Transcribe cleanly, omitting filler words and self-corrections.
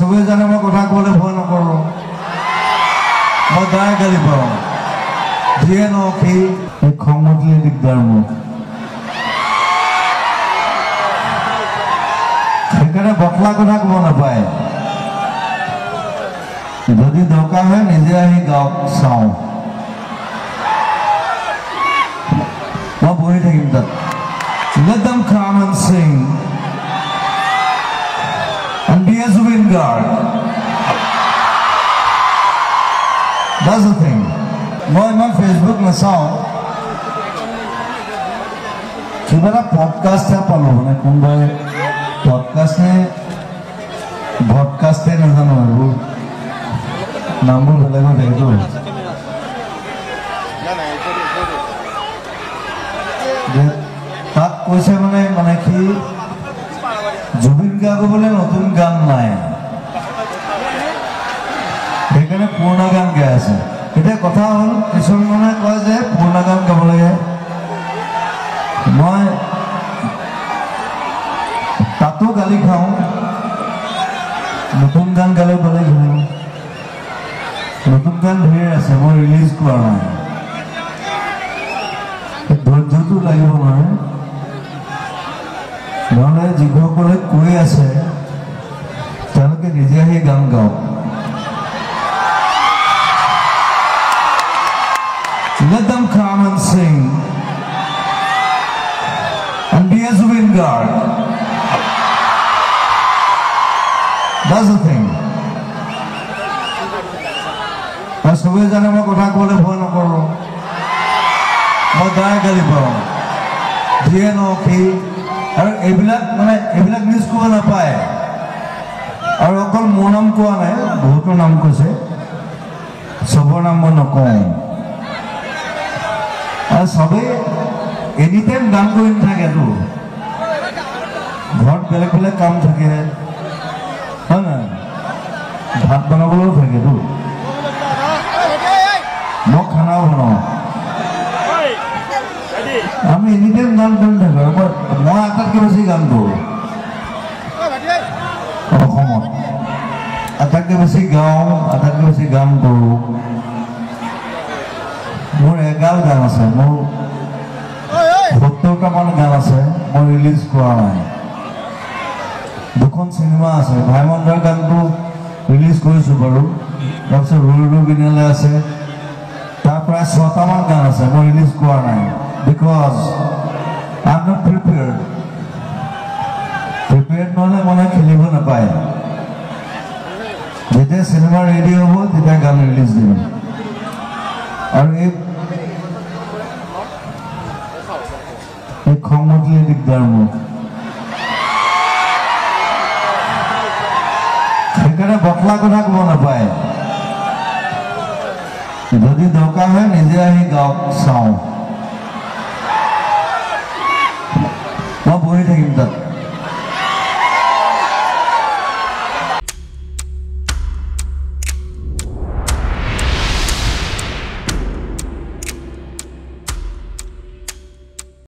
সবে জানে মই কথা ক'লে ভয় নকৰোঁ মই গাই গালি পাওঁ যিয়ে নহওক সেই খং উঠিলে দিগদাৰ মোৰ সেইকাৰণে বটলা কথা ক'ব নাপায় যদি দৰকাৰ হয় নিজে আহি গাঁৱত চাওঁ মই বহি থাকিম তাত Let them come and sing and be a Zubin Garg. That's the thing. মই ইমান ফেচবুক নাচাওঁ কিবা এটা পডকাষ্টহে পালোঁ মানে কোনোবাই পডকাষ্টে ভডকাষ্টে নাজানো এইবোৰ নামবোৰ বেলেগ হৈ থাকেতো তাত কৈছে মানে কি জুবিন গাৰ্গ বোলে নতুন গান নাই সেইকাৰণে পুৰণা গান গাই আছে এতিয়া কথা হ'ল কিছুমানে কয় যে পুৰণা গান গাব লাগে মই তাতো গালি খাওঁ নতুন গান গালেও বেলেগ শুনিম নতুন গান ধেৰ আছে মই ৰিলিজ কৰা নাই ধৈৰ্যটো লাগিব নহয় নহ'লে যিসকলে কৈ আছে তেওঁলোকে নিজে আহি গান গাওক Let them come and sing and be a Zubin Garg. That's the thing. আৰু সবে জানে মই কথা ক'লে ভয় নকৰোঁ মই গাই গালি পাওঁ যিয়ে নহওক সেই আৰু এইবিলাক নিউজ ক'ব নাপায় আৰু অকল মোৰ নাম কোৱা নাই বহুতৰ নাম কৈছে চবৰ নাম মই নকওঁ আৰু চবেই এনি টাইম গান কৰি নাথাকেতো ঘৰত বেলেগ বেলেগ কাম থাকে হয় নাই ভাত বনাবলৈও থাকেতো মই খানাও বনাওঁ আমি এনি টাইম গান কৰি থাকোঁ মই আটাইতকৈ বেছি গান কৰোঁ অসমত আটাইতকৈ বেছি গাওঁ আটাইতকৈ বেছি গান কৰোঁ মোৰ এগাল গান আছে মোৰ ৭০টামান গান আছে মই ৰিলিজ কৰা নাই দুখন চিনেমা আছে ভাইমন্দাৰ গানটো ৰিলিজ কৰিছোঁ বাৰু তাৰপিছত ৰুৰু বিনালে আছে তাৰ প্ৰায় ৬টামান গান আছে মই ৰিলিজ কৰা নাই because I am not prepared নহ'লে মানে খেলিব নাপায় যেতিয়া চিনেমা ৰেডি হ'ব তেতিয়া গান ৰিলিজ দিম আৰু এই খং উঠিলে দিগদাৰ মোৰ সেইকাৰণে বটলা কথা ক'ব নাপায় যদি দৰকাৰ হয় নিজে আহি গাঁৱত চাওঁ মই বহি থাকিম তাত